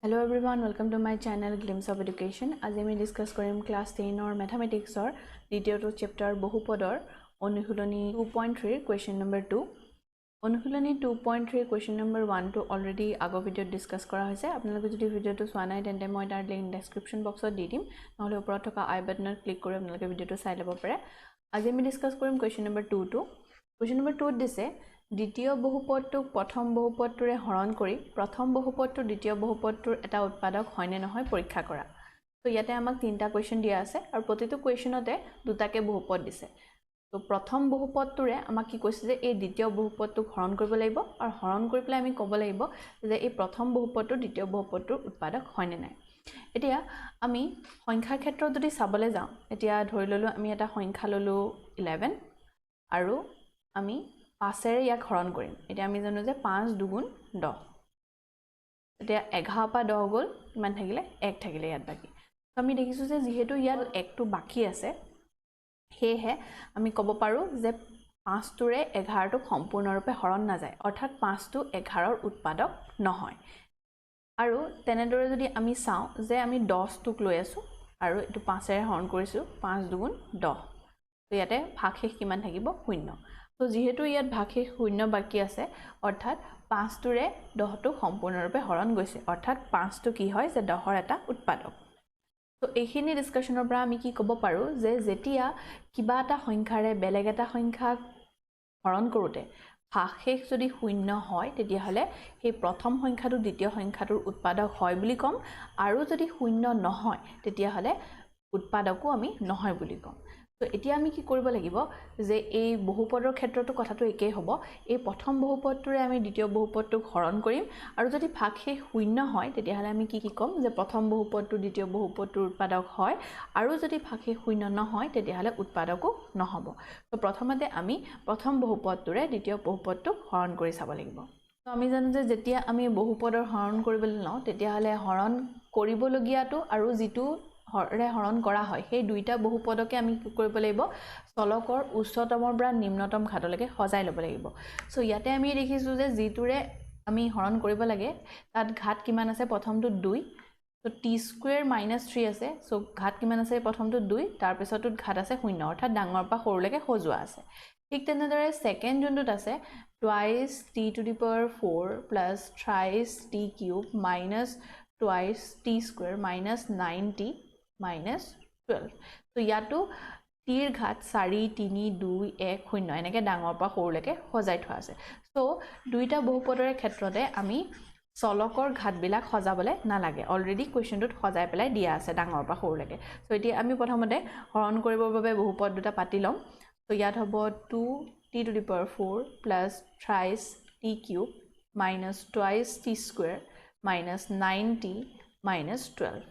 Hello everyone, welcome to my channel Glimpse of Education. As I discuss korim class 10 or mathematics or দ্বিতীয়টো chapter বহুপদৰ অনুশীলনী 2.3 question number 2. অনুশীলনী 2.3 question number 1 to already আগৰ ভিডিঅ'ত discuss কৰা হৈছে। আপোনালোকে যদি ভিডিঅ'টো চোৱা নাই তেন্তে মই তাৰ লিংক ডেসক্ৰিপচন বক্সত দি দিম, নহলে ওপৰত থকা আই বাটনত ক্লিক কৰি আপোনালোকে ভিডিঅ'টো চাই ল'ব পাৰে। আজি আমি ডিসকাস কৰিম question number 2 to question number 2 দিছে দ্বিতীয় বহুপদটোক প্ৰথম বহুপদটোৰে হৰণ কৰি প্ৰথম বহুপদটো দ্বিতীয় বহুপদটোৰ এটা উৎপাদক হয়নে নহয় পৰীক্ষা কৰা। তো ইয়াতে আমাক তিনটা কোৱেশ্চন দিয়া আছে আৰু প্ৰতিটো কোৱেশ্চনতে দুটাকে বহুপদ দিছে। তো প্ৰথম বহুপদটোৰে আমাক কি কৈছে যে এই দ্বিতীয় বহুপদটোক হৰণ কৰিব লাগিব আৰু হৰণ কৰি পেলাই আমি ক'ব লাগিব যে এই প্ৰথম বহুপদটো দ্বিতীয় বহুপদটোৰ উৎপাদক হয়নে নাই। এতিয়া আমি সংখ্যাৰ ক্ষেত্ৰত যদি চাবলৈ যাওঁ, এতিয়া ধৰি ললো আমি এটা সংখ্যা ললো 11 আৰু আমি 5 এৰে ইয়াক হৰণ কৰিম। এতিয়া আমি জানো যে 5 দুগুণ 10। এতিয়া 11 পা 10 গল কিমান থাকিলে 1 থাকিলে ইয়াত বাকি। তো আমি দেখিছো যে যেহেতু ইয়াত 1টো বাকি আছে, হেহে আমি ক'ব পাৰো যে 5 টোৰে 11 টো সম্পূৰ্ণৰূপে হৰণ না যায়, অৰ্থাৎ 5 টো 11 ৰ উৎপাদক নহয়। আৰু তেনেদৰে যদি আমি চাওঁ যে আমি 10 টোক লৈ আছো আৰু এটো 5 এৰে হৰণ কৰিছো, 5 দুগুণ 10। তো ইয়াতে ভাগশেষ কিমান থাকিব 0। তো যেহেতু ইয়াত ভাগশেষ 0 বাকি আছে, অৰ্থাৎ 5 টোৰে 10 টো সম্পূৰ্ণৰূপে হৰণ গৈছে, অৰ্থাৎ 5 টো কি হয় যে 10 ৰ এটা উৎপাদক। তো এইখিনি ডিসকাশনৰ পৰা আমি কি ক'ব পাৰো যে যেতিয়া কিবা এটা সংখ্যাৰে বেলেগ এটা সংখ্যাক হৰণ কৰোতে ভাগশেষ যদি 0 হয় তেতিয়া হলে সেই প্ৰথম সংখ্যাটো দ্বিতীয় সংখ্যাটোৰ উৎপাদক হয় বুলি কম, আৰু যদি 0 নহয় তেতিয়া হলে উৎপাদকও আমি নহয় বুলি কম। তো এতিয়া আমি কি কৰিব লাগিব যে এই বহুপদৰ ক্ষেত্ৰতো কথাটো একেই হ'ব। এই প্ৰথম বহুপদটোৰে আমি দ্বিতীয় বহুপদটোক হৰণ কৰিম আৰু যদি ভাগশেষ 0 হয় তেতিয়া হলে আমি কি কম যে প্ৰথম বহুপদটো দ্বিতীয় বহুপদটোৰ উৎপাদক হয়, আৰু যদি ভাগশেষ 0 নহয় তেতিয়া হলে উৎপাদকও নহব। তো প্ৰথমতে আমি প্ৰথম বহুপদটোৰে দ্বিতীয় বহুপদটোক হৰণ কৰি চাব লাগিব। তো আমি জানো যে যেতিয়া আমি বহুপদৰ হৰণ কৰিবলৈ লওঁ তেতিয়া হলে হৰণ কৰিবলগীয়াটো আৰু যিটো হৰণ কৰা হয় সেই দুইটা বহুপদকে আমি কি কৰিব লাগিব চলকৰ উচ্চতমৰ পৰা নিম্নতম ঘাতলৈকে সজাই ল'ব লাগিব। সো ইয়াতে আমি দেখিছো যে যিটোৰে আমি হৰণ কৰিব লাগে তাত ঘাত কিমান আছে, প্ৰথমটো 2। তো t² - 3 আছে, সো ঘাত কিমান আছে প্ৰথমটো 2, তাৰ পিছতত ঘাত আছে 0, অৰ্থাৎ ডাঙৰ পৰা সৰুলৈকে সজোৱা আছে। ঠিক তেনেদৰে সেকেন্ড যোনটোত আছে twice t⁴ plus thrice t³ minus twice t² minus 9t minus 12। তো ইয়াতো টিৰ ঘাত 4 3 2 1 0 এনেকে ডাঙৰ পৰা সৰুলৈকে সজাই থোৱা আছে। সো দুইটা বহুপদৰ ক্ষেত্ৰতে আমি চলকৰ ঘাতবিলাক সজাবলে নালাগে, অলৰেডি কোৱেশ্চনটোত সজাই পেলাই দিয়া আছে ডাঙৰ পৰা সৰুলৈকে। সো এতিয়া আমি প্ৰথমতে হৰণ কৰিবৰ বাবে বহুপদ দুটা পাতি লম। তো ইয়াত হ'ব 2t⁴ plus thrice t³ minus twice t² minus 9t minus 12।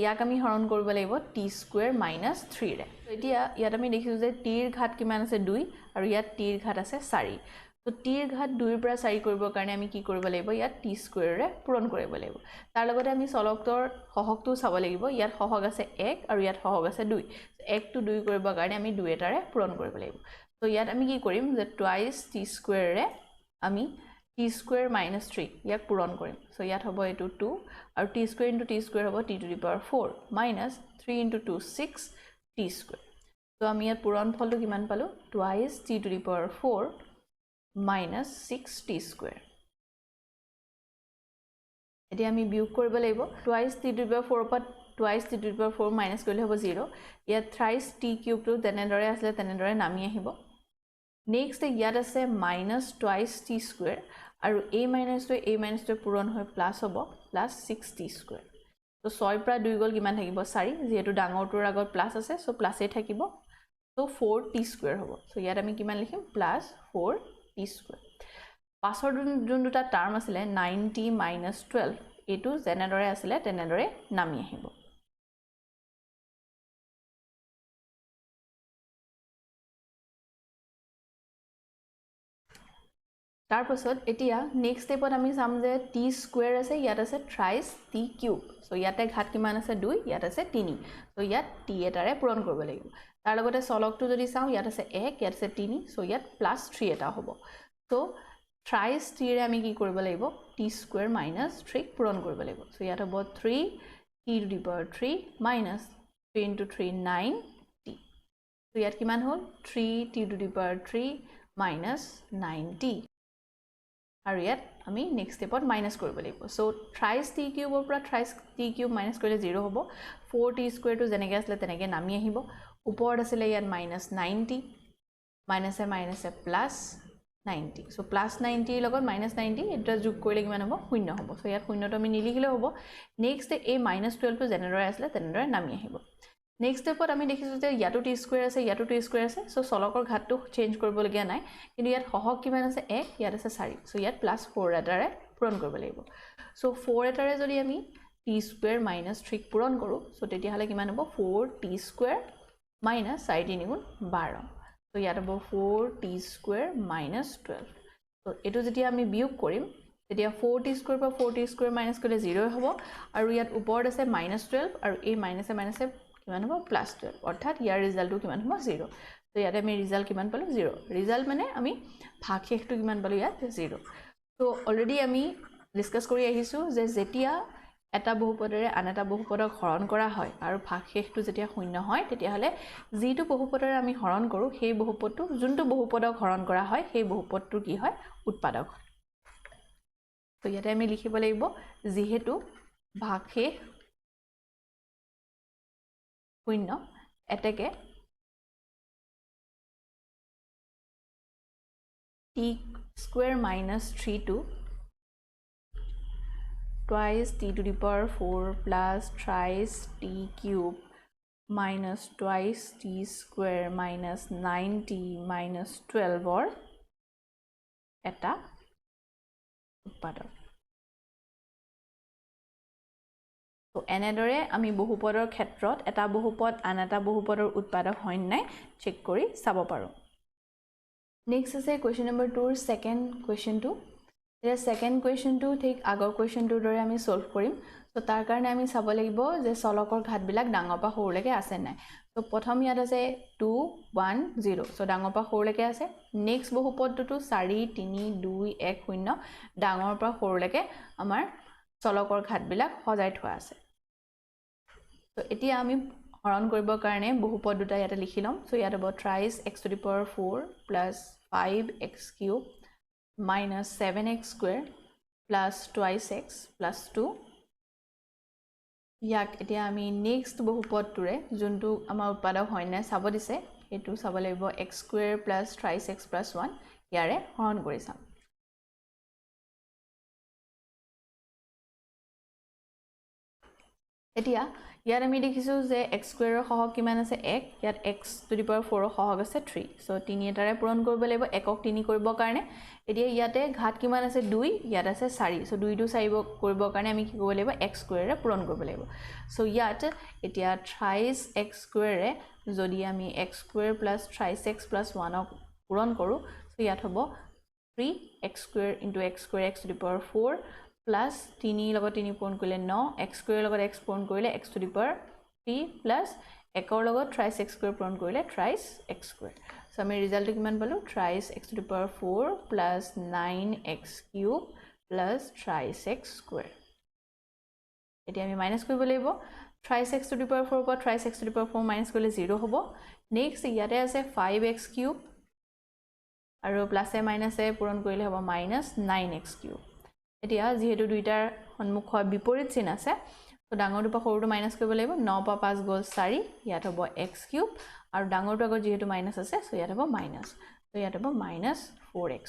ইয়াক আমি হৰণ কৰিব লাগিব t² - 3 ৰে। তো এতিয়া ইয়াত আমি দেখিছো যে টিৰ ঘাত কিমান আছে 2 আৰু ইয়াত টিৰ ঘাত আছে 4। তো টিৰ ঘাত 2 ৰ পৰা 4 কৰিবৰ কাৰণে আমি কি কৰিব লাগিব, ইয়াত t² ৰে পূৰণ কৰিব লাগিব। তাৰ লগতে আমি চলকটোৰ সহগটো চাব লাগিব। ইয়াত সহগ আছে 1 আৰু ইয়াত সহগ আছে 2। 1 টো 2 কৰিবৰ কাৰণে আমি 2 এটাৰে পূৰণ কৰিব লাগিব। তো ইয়াত আমি কি কৰিম যে twice t² ৰে আমি t² - 3 ইয়াক পূৰণ কৰিম। সো ইয়াত হ'ব এটো 2 আৰু t² * t² হ'ব t⁴ minus 3 * 2 6 t²। তো আমি ইয়াত পূৰণ ফলটো কিমান পালো, twice t⁴ minus 6 t²। এতিয়া আমি বিয়োগ কৰিব লাগিব। twice t⁴ পৰা twice t⁴ মাইনাস কৰিলে হ'ব 0। ইয়াত thrice t³ টো তেনেদৰে আসলে তেনেদৰে নামি আহিব। নেক্সট ইয়াত আছে minus twice t² আৰু a minus টো পূৰণ হৈ প্লাস হ'ব plus 6 t²। তো 6 পৰা 2 গল কিমান থাকিব 4, যেহেতু ডাঙৰটোৰ আগত প্লাস আছে সো প্লাসে থাকিব। তো 4 t² হ'ব। সো ইয়াত আমি কিমান লিখিম plus 4 t²। পাছৰ যোন দুটা টাৰ্ম আছিল 9t minus 12, এটো যেনেদৰে আছিল তেনেদৰে নামি আহিব। তাৰ পাছত এতিয়া নেক্সট স্টেপত আমি চাম যে t² আছে, ইয়াত আছে thrice t³। সো ইয়াতে ঘাত কিমান আছে 2, ইয়াত আছে 3। সো ইয়াত t এটাৰে পূৰণ কৰিব লাগিব। তাৰ লগতে চলকটো যদি চাওঁ ইয়াত আছে 1, ইয়াত আছে 3, সো ইয়াত +3 এটা হ'ব। সো thrice t ৰে আমি কি কৰিব লাগিব t square minus 3 পূৰণ কৰিব লাগিব সো ইয়াত হ'ব 3 t to the power 3 minus 3 into 3 9 t so ইয়াত কিমান হ'ল 3 t to the power 3 minus 9 t আৰু ইয়াত আমি নেক্সট স্টেপত মাইনাস কৰিব লাগিব সো thrice t cube ৰ পৰা thrice t cube মাইনাস কৰিলে 0 হ'ব 4t square to যেনেকৈ আছিল তেনেকৈ নামি আহিব ওপৰত আছিল ইয়াত minus 9t minus এ plus 90 so plus 90 লগত minus 90 এটা যোগ কৰিলে কিমান হ'ব শূন্য হ'ব সো ইয়াত শূন্যটো আমি নিলিখিলে হ'ব নেক্সট এই minus 12 টো জেনেৰেল আছিল তেনেদৰে নামি আহিব নেক্সট স্টেপত আমি দেখিছো যে ইয়াটো t স্কয়াৰ আছে ইয়াটো t স্কয়াৰ আছে সো চলকৰ ঘাতটো চেঞ্জ কৰিব লগিয়া নাই কিন্তু ইয়াত হহক কিমান আছে 1 ইয়াত আছে 4 সো ইয়াত +4 এটাৰে পূৰণ কৰিব লাগিব সো 4 এটাৰে যদি আমি t স্কয়াৰ - 3 পূৰণ কৰো সো তেতিয়া হলে কিমান হ'ব 4t স্কয়াৰ - 4 3 গুণ 12 সো ইয়াত হ'ব 4t স্কয়াৰ - 12 সো এটো যেতিয়া আমি বিয়োগ কৰিম তেতিয়া 4t স্কয়াৰ পৰা 4t স্কয়াৰ মাইনাস কৰিলে 0 হ'ব আৰু ইয়াত ওপৰত আছে -12 আৰু এই মাইনাসে কিমান হ'ব +12 অৰ্থাৎ ইয়াৰ ৰিজাল্টটো কিমান হ'ব 0 তো ইয়াতে আমি ৰিজাল্ট কিমান পালো 0 ৰিজাল্ট মানে আমি ভাগশেষটো কিমান পালো ইয়াত 0 তো অলৰেডি আমি ডিসকাস কৰি আহিছো যে যেতিয়া এটা বহুপদৰে আন এটা বহুপদক হৰণ কৰা হয় আৰু ভাগশেষটো যেতিয়া শূন্য হয় তেতিয়া হলে যিটো বহুপদৰে আমি হৰণ কৰো সেই বহুপদটো যোনটো বহুপদক হৰণ কৰা হয় সেই বহুপদটো কি হয় উৎপাদক হয় তো ইয়াতে আমি লিখিব লাগিব যেহেতু ভাগশেষ শূন্য এতেকে t square minus 3 to twice t to the power 4 plus thrice t cube minus twice t square minus 9t minus 12 or eta উৎপাদক তো এনেদৰে আমি বহুপদৰ ক্ষেত্ৰত এটা বহুপদ আন এটা বহুপদৰ উৎপাদক হয় নাই চেক কৰি চাব পাৰো নেক্সট আছে কোৱেশ্চন নম্বৰ 2 ৰ সেকেন্ড কোৱেশ্চনটো এৰ সেকেন্ড কোৱেশ্চনটো ঠিক আগৰ কোৱেশ্চনটোৰ দৰে আমি সলভ কৰিম তো তাৰ কাৰণে আমি চাব লাগিব যে চলকৰ ঘাতবিলাক ডাঙৰ পৰা সৰুলৈকে আছে নাই তো প্ৰথম ইয়াত আছে 2 1 0 সো ডাঙৰ পৰা সৰুলৈকে আছে নেক্সট বহুপদটো 4 3 2 1 0 ডাঙৰ পৰা সৰুলৈকে আমাৰ চলকৰ ঘাতবিলাক সজাই থোৱা আছে তো এতিয়া আমি হৰণ কৰিবৰ কাৰণে বহুপদ দুটা ইয়াতে লিখি লম সো ইয়াত হ'ব thrice x to the power 4 plus 5x cube minus 7x square plus twice x plus 2 ইয়াক এতিয়া আমি নেক্সট বহুপদটোৰে যোনটো আমাৰ উৎপাদক হয় না চাব দিছে এটো চাব লাগিব x square plus thrice x plus 1 ইয়াৰে হৰণ কৰি চাম এতিয়া ইয়াত আমি দেখিছো যে x square ৰ সহগ কিমান আছে 1 ইয়াত x to the power 4 ৰ সহগ আছে 3 সো 3 এটাৰে পূৰণ কৰিব লাগিব একক 3 কৰিবৰ কাৰণে এতিয়া ইয়াতে ঘাত কিমান আছে 2 ইয়াত আছে 4 সো 2 টো 4 কৰিবৰ কাৰণে আমি কি কৰিব লাগিব x square ৰে পূৰণ কৰিব লাগিব সো ইয়াত এতিয়া thrice x square ৰে যদি আমি x square plus thrice x plus 1 ক পূৰণ কৰো সো ইয়াত হ'ব 3x square into x square x to the power 4 plus 3 লগত 3 পূৰণ কৰিলে 9 x square লগত x পূৰণ কৰিলে x to the power 3 plus 1 ৰ লগত thrice x square পূৰণ কৰিলে thrice x square সো আমি ৰিজাল্টটো কিমান পালো thrice x to the power 4 plus 9x cube plus thrice x square এতিয়া আমি মাইনাস কৰিব লাগিব thrice x to the power 4 পৰা thrice x to the power 4 minus কৰিলে 0 হ'ব নেক্সট ইয়াতে আছে 5x cube আৰু প্লাসে মাইনাসে পূৰণ কৰিলে হ'ব -9x cube এতিয়া যেহেতু দুইটাৰ সন্মুখৰ বিপৰীত চিন আছে তো ডাঙৰটো পৰা সৰুটো মাইনাস কৰিব লাগিব 9 পৰা 5 গ'ল 4 ইয়াত হ'ব x কিউব আৰু ডাঙৰটো আগত যেহেতু মাইনাস আছে সো ইয়াত হ'ব মাইনাস তো ইয়াত হ'ব -4x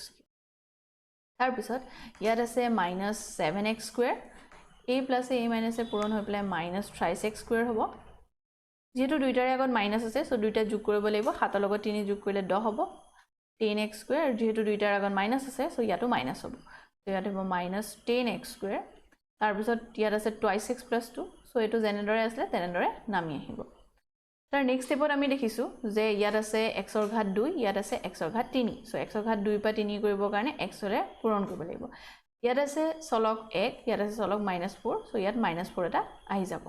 তাৰ পিছত ইয়াত আছে -7x স্কয়াৰ a + a - পূৰণ হৈ পেলাই -3x স্কয়াৰ হ'ব যেহেতু দুইটাৰে আগত মাইনাস আছে সো দুইটা যোগ কৰিব লাগিব 7 ৰ লগত 3 যোগ কৰিলে 10 হ'ব 10x স্কয়াৰ যেহেতু দুইটাৰ আগত মাইনাস আছে সো ইয়াতো মাইনাস হ'ব তো ইয়াত হ'ব -10x স্কয়াৰ তাৰ পিছত ইয়াত আছে twice x plus 2 সো এটো জেনেদৰে আছে তেনেদৰে নামি আহিব তাৰ নেক্সট স্টেপত আমি দেখিছো যে ইয়াত আছে x ৰ ঘাত 2 ইয়াত আছে x ৰ ঘাত 3 সো x ৰ ঘাত 2 পৰা 3 কৰিবৰ কাৰণে x ৰে পূৰণ কৰিব লাগিব ইয়াত আছে চলক 1 ইয়াত আছে চলক -4 সো ইয়াত -4 এটা আহি যাব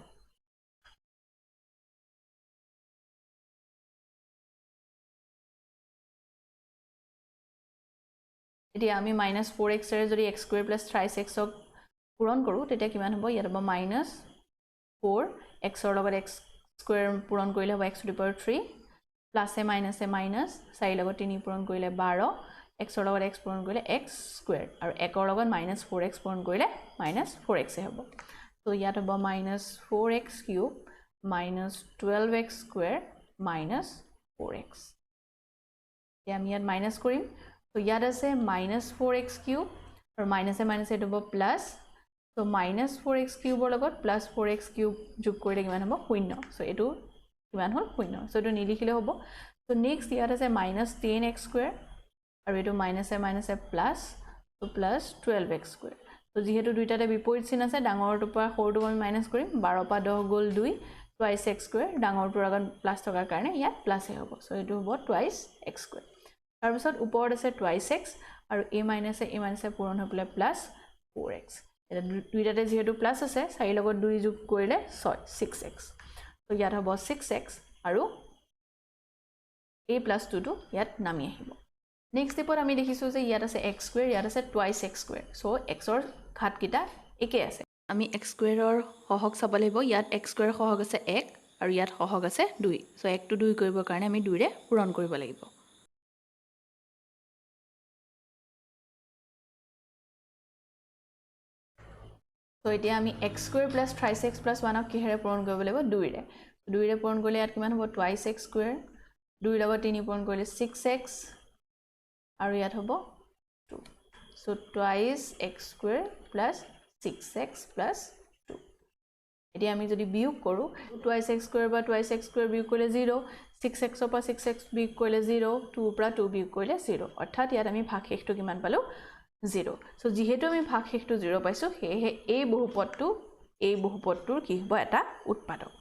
এতিয়া আমি -4x ৰে যদি x স্কয়াৰ প্লাস 3x ক পূৰণ কৰো তেতিয়া কিমান হ'ব ইয়াত হ'ব -4x ৰ লগত x স্কয়াৰ পূৰণ কৰিলে হ'ব x to the power 3 plus A minus 4 লগত 3 পূৰণ কৰিলে 12 x ৰ লগত x পূৰণ কৰিলে x স্কয়াৰ আৰু 1 ৰ লগত -4x পূৰণ কৰিলে -4x এ হ'ব তো ইয়াত হ'ব -4x cube -12x square -4x এতিয়া আমি ইয়াত মাইনাস কৰিম তো ইয়াত আছে -4x কিউব আৰু মাইনাসে মাইনাসে হ'ব প্লাস তো -4x কিউবৰ লগত +4x কিউব যোগ কৰিলে কিমান হ'ব 0 সো এটো কিমান হ'ল 0 সো এটো নিলিখিলে হ'ব তো নেক্সট ইয়াত আছে -10x স্কয়াৰ আৰু এটো মাইনাসে মাইনাসে প্লাস তো +12x স্কয়াৰ তো যেহেতু দুইটাতে বিপৰীত চিন আছে ডাঙৰটোৰ পৰা সৰুটো আমি মাইনাস কৰিম 12 পৰা 10 গ'ল 2 twice x স্কয়াৰ ডাঙৰটোৰ আগত প্লাস থকাৰ কাৰণে ইয়াত প্লাস এ হ'ব সো এটো হ'ব twice x স্কয়াৰ তাৰ পিছত ওপৰত আছে twice x আৰু a মাইনাসে পূৰণ হৈ পলে +4x এটা দুইটাতে যেহেতু প্লাস আছে 4 লগত 2 যোগ কৰিলে 6x তো ইয়াত হ'ব 6x আৰু a + 2 টো ইয়াত নামি আহিব নেক্সট স্টেপত আমি দেখিছো যে ইয়াত আছে x স্কয়াৰ ইয়াত আছে twice x square so x ৰ ঘাত কিটা একে আছে আমি x স্কয়াৰৰ সহগ চাব লাগিব ইয়াত x স্কয়াৰ সহগ আছে 1 আৰু ইয়াত সহগ আছে 2 সো 1 টো 2 কৰিবৰ কাৰণে আমি 2 ৰে পূৰণ কৰিব লাগিব তো এতিয়া আমি x square plus 3x plus 1 ক কিহেৰে পূৰণ কৰিব লাগিব 2 ৰে পূৰণ কৰিলে ইয়াত কিমান হ'ব twice x স্কয়াৰ 2 লগত 3 পূৰণ কৰিলে 6x আৰু ইয়াত হ'ব 2 so twice x square plus 6x plus 2 এতিয়া আমি যদি বিয়োগ কৰো twice x স্কয়াৰ বা twice x স্কয়াৰ বিয়োগ কৰিলে 0 6x ৰ পৰা 6x বিয়োগ কৰিলে 0 2 ৰ পৰা 2 বিয়োগ কৰিলে 0 অৰ্থাৎ ইয়াত আমি ভাগশেষটো কিমান পালো 0 সো যেহেতু আমি ভাগশেষটো 0 পাইছো হেহে এই বহুপদটোৰ কি হ'ব এটা উৎপাদক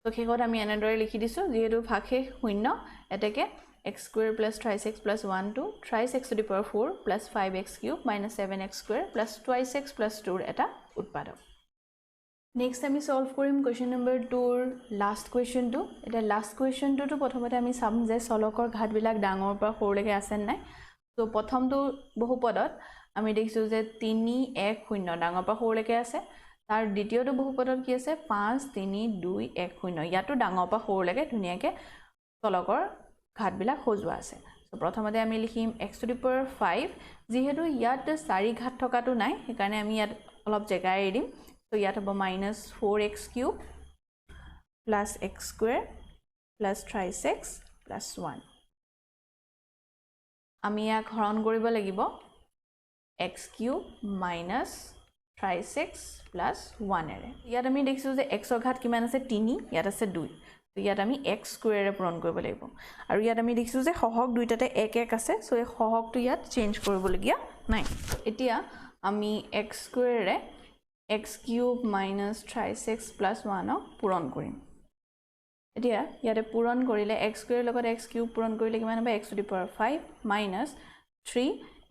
তো হেগত আমি এনেদৰে লিখি দিছো যেহেতু ভাগশেষ 0 এটাকে x square plus 3x plus 1 to 3x to the power 4 plus 5x cube minus 7x square plus 2x plus 2 এটা উৎপাদক নেক্সট আমি সলভ কৰিম কোৱেশ্চন নম্বৰ 2 ৰ লাষ্ট কোৱেশ্চনটো এটা লাষ্ট কোৱেশ্চনটো তো প্ৰথমতে আমি চাম যে চলকৰ ঘাত বিলাক ডাঙৰ পৰা সৰুলৈকে আছে নাই তো প্ৰথমটো বহুপদত আমি দেখিছো যে 3 1 0 ডাঙৰ পৰা সৰুলৈকে আছে তাৰ দ্বিতীয়টো বহুপদত কি আছে 5 3 2 1 0 ইয়াটো ডাঙৰ পৰা সৰুলৈকে ধুনিয়াকে চলকৰ ঘাত বিলাক সজোৱা আছে তো প্ৰথমতে আমি লিখিম x to the power 5 যেহেতু ইয়াত 4 ঘাত থকাটো নাই সেইকাৰণে আমি ইয়াত অলপ জেগা এৰি দিম তো ইয়াত হ'ব -4x cube plus x square plus 3x plus 1 আমি ইয়াক হৰণ কৰিব লাগিব x cube minus 3x plus 1 এৰে ইয়াত আমি দেখিছো যে x ৰ ঘাত কিমান আছে 3 ইয়াত আছে 2 তো ইয়াত আমি x স্কয়াৰ এ পূৰণ কৰিব লাগিব আৰু ইয়াত আমি দেখিছো যে সহগ দুইটাতে 1 1 আছে সো এই সহগটো ইয়াত চেঞ্জ কৰিব লগিয়া নাই এতিয়া আমি x স্কয়াৰ এ x cube minus 3x plus 1 ক পূৰণ কৰিম এতিয়া ইয়াতে পূৰণ কৰিলে x স্কয়াৰ লগত x cube পূৰণ কৰিলে কিমান হ'ব x to the power 5 minus 3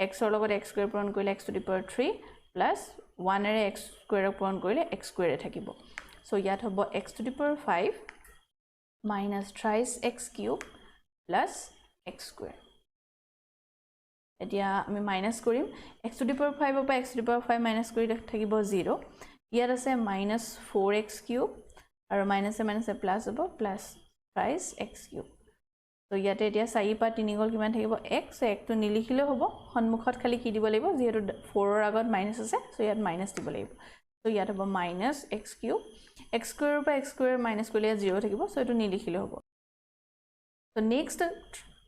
x ৰ লগত x স্কয়াৰ পূৰণ কৰিলে x to the power 3 plus 1 array x square পূৰণ কৰিলে x স্কয়াৰ থাকিব সো ইয়াত হ'ব x to the power 5 minus 3x cube plus x square এতিয়া আমি মাইনাস কৰিম x to the power 5 পৰা x to the power 5 minus কৰি থাকিব 0 ইয়াত আছে -4x cube আৰু মাইনাসে মাইনাসে প্লাস হ'ব প্লাস 3x cube তো ইয়াতে এতিয়া 4 পৰা 3 গল কিমান থাকিব x সো 1 টো নিলিখিলে হ'ব সন্মুখত খালি কি দিব লাগিব যেহেতু 4 ৰ আগত মাইনাস আছে সো ইয়াত মাইনাস দিব লাগিব তো ইয়াত হ'ব -x cube x square by x square minus কৰিলে 0 থাকিব সো এটো নিলিখিলে হ'ব তো নেক্সট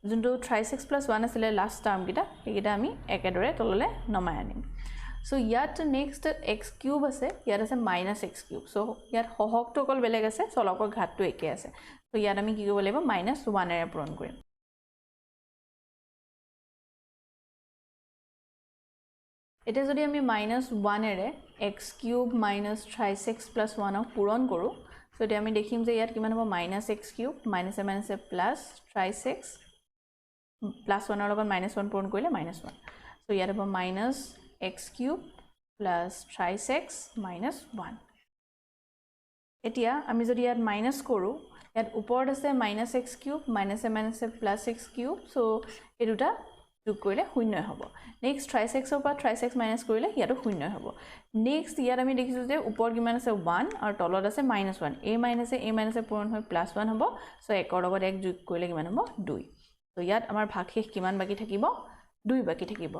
যোনটো 3x plus 1 আছিল লাষ্ট টার্ম কিটা এইটা আমি একেদৰে তললে নমাই আনিম সো ইয়াত নেক্সট x কিউব আছে ইয়াত আছে -x কিউব সো ইয়াত সহগটো অকল বেলেগ আছে চলকৰ ঘাতটো একে আছে তো ইয়াত আমি কি কৰিব লাগিব -1 এৰে পূৰণ কৰিম এটা যদি আমি -1 এৰে x cube minus 3x plus 1 ক পূৰণ কৰো সো এতিয়া আমি দেখিম যে ইয়াত কিমান হ'ব -x³ মাইনাছে মাইনাছে প্লাস 3x প্লাস 1 ৰ লগত -1 পূৰণ কৰিলে -1 সো ইয়াত হ'ব -x³ প্লাস 3x minus 1 এতিয়া আমি যদি ইয়াত মাইনাস কৰো ইয়াত ওপৰত আছে -x³ মাইনাছে মাইনাছে প্লাস x³ সো এই দুটা যোগ কৰিলে 0 হ'ব নেক্সট 3x ৰ পৰা 3x মাইনাস কৰিলে ইয়াটো 0 হ'ব নেক্সট ইয়াত আমি দেখিছো যে ওপৰ কিমান আছে 1 আৰু তলত আছে -1 a মাইনাছে পূৰণ হৈ +1 হ'ব সো 1 ৰ লগত 1 যোগ কৰিলে কিমান হ'ব 2 সো ইয়াত আমাৰ ভাগশেষ কিমান বাকি থাকিব 2 বাকি থাকিব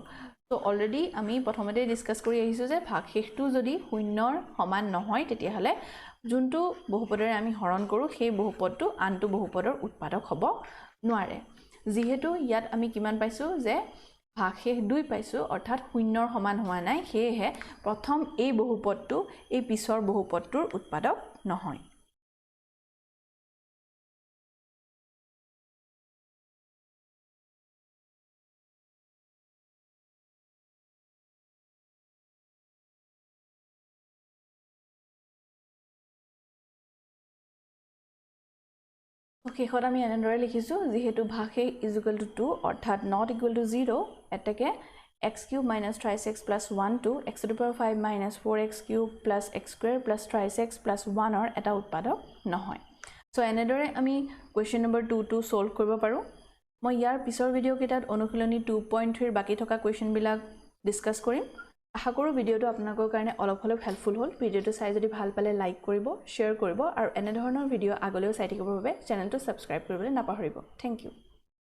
সো অলৰেডি আমি প্ৰথমতে ডিসকাস কৰি আহিছো যে ভাগশেষটো যদি 0 ৰ সমান নহয় তেতিয়া হলে যোনটো বহুপদৰে আমি হৰণ কৰো সেই বহুপদটো আনটো বহুপদৰ উৎপাদক হ'ব নোৱাৰে যেহেতু ইয়াত আমি কিমান পাইছো যে ভাগশেষ 2 পাইছো অৰ্থাৎ 0 ৰ সমান হোৱা নাই সেয়েহে প্ৰথম এই বহুপদটো এই পিছৰ বহুপদটোৰ উৎপাদক নহয় শেষত আমি এনেদৰে লিখিছো যেহেতু ভাগশেষ = 2 অৰ্থাৎ not equal to 0 এটাকে x³ - 3x + 1 to x⁵ - 4x³ + x² + 3x + 1 ৰ এটা উৎপাদক নহয় সো এনেদৰে আমি কোৱেশ্চন নম্বৰ 2 টো সলভ কৰিব পাৰো মই ইয়াৰ পিছৰ ভিডিও কেইটাত অনুশীলনী 2.3 ৰ বাকি থকা কোৱেশ্চন বিলাক ডিসকাস কৰিম আশা কৰো ভিডিওটো আপোনালোকৰ কাৰণে অলপ হেল্পফুল হ'ল ভিডিওটো চাই যদি ভাল পালে লাইক কৰিব শেয়াৰ কৰিব আৰু এনে ধৰণৰ ভিডিও আগলৈও চাই থাকিবৰ বাবে চেনেলটো সাবস্ক্ৰাইব কৰিবলৈ নাপাহৰিব থ্যাংক ইউ